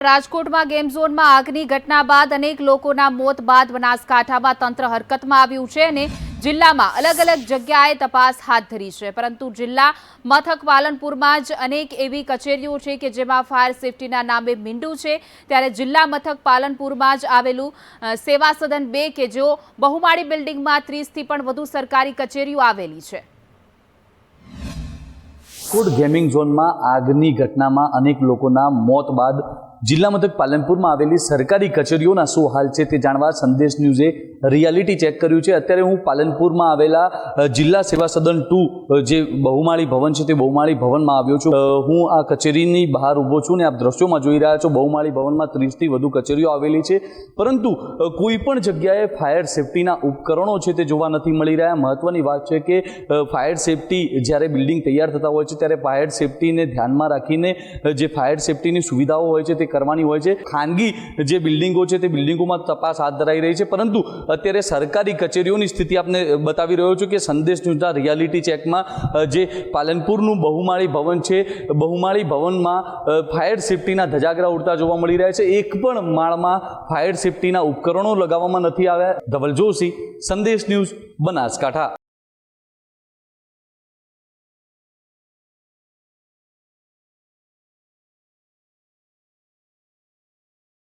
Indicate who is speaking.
Speaker 1: રાજકોટમાં ગેમ ઝોનમાં આગની ઘટના બાદ અનેક લોકોના મોત બાદ બનાસકાંઠામાં તંત્ર હરકતમાં આવ્યું છે અને જિલ્લામાં અલગ અલગ જગ્યાએ તપાસ હાથ ધરી છે, પરંતુ જિલ્લા મથક પાલનપુરમાં જ અનેક એવી કચેરીઓ છે કે જેમાં ફાયર સેફટીના નામે મીંડું છે। ત્યારે જિલ્લા મથક પાલનપુરમાં જ આવેલું સેવા સદન 2 કે જો બહુમાળી બિલ્ડિંગમાં 30થી પણ વધુ સરકારી કચેરીઓ આવેલી છે।
Speaker 2: રાજકોટ ગેમિંગ ઝોનમાં આગની ઘટનામાં અનેક લોકોના મોત બાદ જિલ્લા મથક પાલનપુરમાં આવેલી સરકારી કચેરીઓના શું હાલ છે તે જાણવા સંદેશ ન્યૂઝે રિયાલિટી ચેક કર્યું છે। અત્યારે હું પાલનપુરમાં આવેલા જિલ્લા સેવા સદન 2 જે બહુમાળી ભવન છે તે બહુમાળી ભવનમાં આવ્યો છું। હું આ કચેરીની બહાર ઊભો છું ને આપ દ્રશ્યોમાં જોઈ રહ્યા છો બહુમાળી ભવનમાં 30થી વધુ કચેરીઓ આવેલી છે, પરંતુ કોઈ પણ જગ્યાએ ફાયર સેફટીના ઉપકરણો છે તે જોવા નથી મળી રહ્યા। મહત્વની વાત છે કે ફાયર સેફટી જ્યારે બિલ્ડિંગ તૈયાર થતા હોય છે ત્યારે ફાયર સેફટીને ધ્યાનમાં રાખીને જે ફાયર સેફટીની સુવિધાઓ હોય છે તે કરવાની હોય છે। ખાનગી જે બિલ્ડિંગો છે તે બિલ્ડિંગોમાં તપાસ હાથ ધરાઈ રહી છે, પરંતુ અત્યારે સરકારી કચેરીઓની સ્થિતિ આપને બતાવી રહ્યો છું કે સંદેશ ન્યૂઝના રિયાલિટી ચેકમાં જે પાલનપુરનું બહુમાળી ભવન છે, બહુમાળી ભવનમાં ફાયર સેફટીના ધજાગરા ઉડતા જોવા મળી રહ્યા છે। એક પણ માળમાં ફાયર સેફટીના ઉપકરણો લગાવવામાં નથી આવ્યા। ધવલ જોશી, સંદેશ ન્યૂઝ, બનાસકાંઠા।